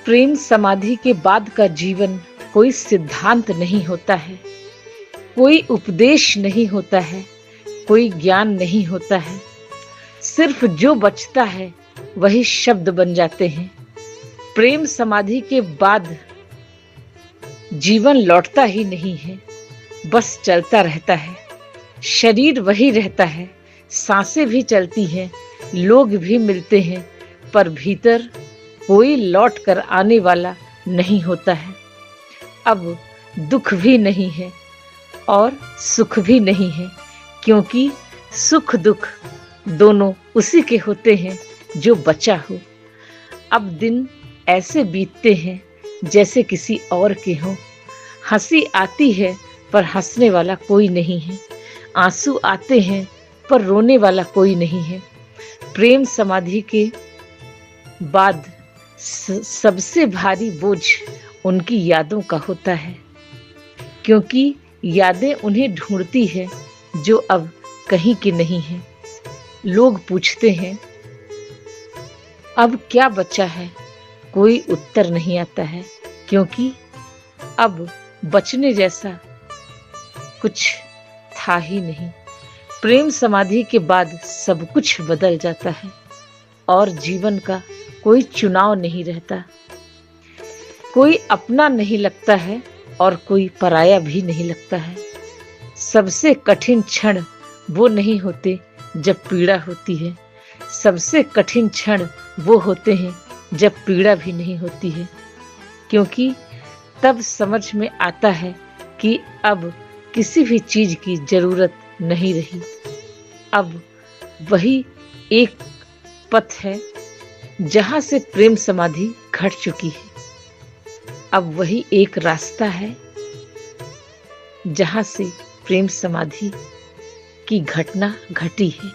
प्रेम समाधि के बाद का जीवन कोई सिद्धांत नहीं होता है, कोई उपदेश नहीं होता है, कोई ज्ञान नहीं होता है। सिर्फ जो बचता है वही शब्द बन जाते हैं। प्रेम समाधि के बाद जीवन लौटता ही नहीं है, बस चलता रहता है। शरीर वही रहता है, सांसें भी चलती हैं, लोग भी मिलते हैं, पर भीतर कोई लौट कर आने वाला नहीं होता है। अब दुख भी नहीं है और सुख भी नहीं है, क्योंकि सुख दुख दोनों उसी के होते हैं जो बचा हो। अब दिन ऐसे बीतते हैं जैसे किसी और के हों। हंसी आती है पर हंसने वाला कोई नहीं है, आंसू आते हैं पर रोने वाला कोई नहीं है। प्रेम समाधि के बाद सबसे भारी बोझ उनकी यादों का होता है, क्योंकि यादें उन्हें ढूंढती है जो अब कहीं की नहीं है। लोग पूछते हैं अब क्या बचा है, कोई उत्तर नहीं आता है, क्योंकि अब बचने जैसा कुछ था ही नहीं। प्रेम समाधि के बाद सब कुछ बदल जाता है और जीवन का कोई चुनाव नहीं रहता। कोई अपना नहीं लगता है और कोई पराया भी नहीं लगता है। सबसे कठिन क्षण वो नहीं होते जब पीड़ा होती है, सबसे कठिन क्षण वो होते हैं जब पीड़ा भी नहीं होती है, क्योंकि तब समझ में आता है कि अब किसी भी चीज की जरूरत नहीं रही। अब वही एक पथ है जहां से प्रेम समाधि घट चुकी है। अब वही एक रास्ता है जहां से प्रेम समाधि की घटना घटी है।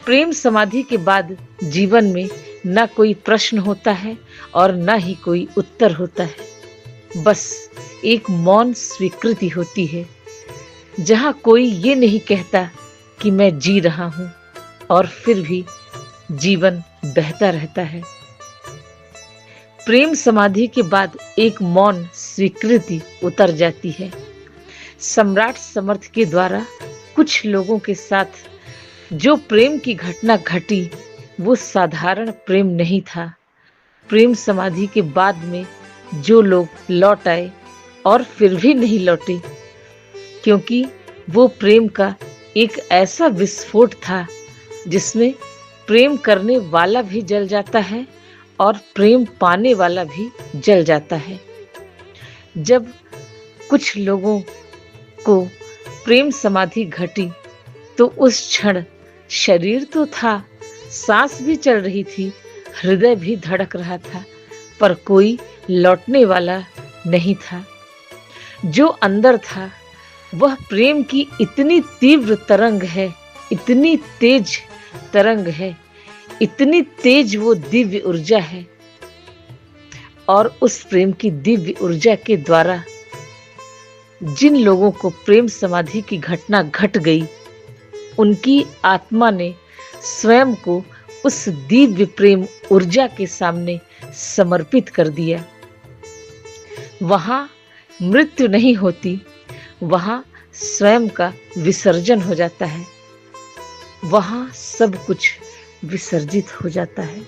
प्रेम समाधि के बाद जीवन में न कोई प्रश्न होता है और न ही कोई उत्तर होता है, बस एक मौन स्वीकृति होती है, जहां कोई ये नहीं कहता कि मैं जी रहा हूं, और फिर भी जीवन बहता रहता है। प्रेम समाधि के बाद एक मौन स्वीकृति उतर जाती है। सम्राट समर्थ के द्वारा कुछ लोगों के साथ जो प्रेम की घटना घटी वो साधारण प्रेम नहीं था। प्रेम समाधि के बाद में जो लोग लौट आए और फिर भी नहीं लौटे, क्योंकि वो प्रेम का एक ऐसा विस्फोट था जिसमें प्रेम करने वाला भी जल जाता है और प्रेम पाने वाला भी जल जाता है। जब कुछ लोगों को प्रेम समाधि घटी तो उस क्षण शरीर तो था, सांस भी चल रही थी, हृदय भी धड़क रहा था, पर कोई लौटने वाला नहीं था। जो अंदर था वह प्रेम की इतनी तीव्र तरंग है, इतनी तेज तरंग है, इतनी तेज वो दिव्य ऊर्जा है, और उस प्रेम की दिव्य ऊर्जा के द्वारा जिन लोगों को प्रेम समाधि की घटना घट गई, उनकी आत्मा ने स्वयं को उस दिव्य प्रेम ऊर्जा के सामने समर्पित कर दिया। वहां मृत्यु नहीं होती, वहां स्वयं का विसर्जन हो जाता है, वहां सब कुछ विसर्जित हो जाता है।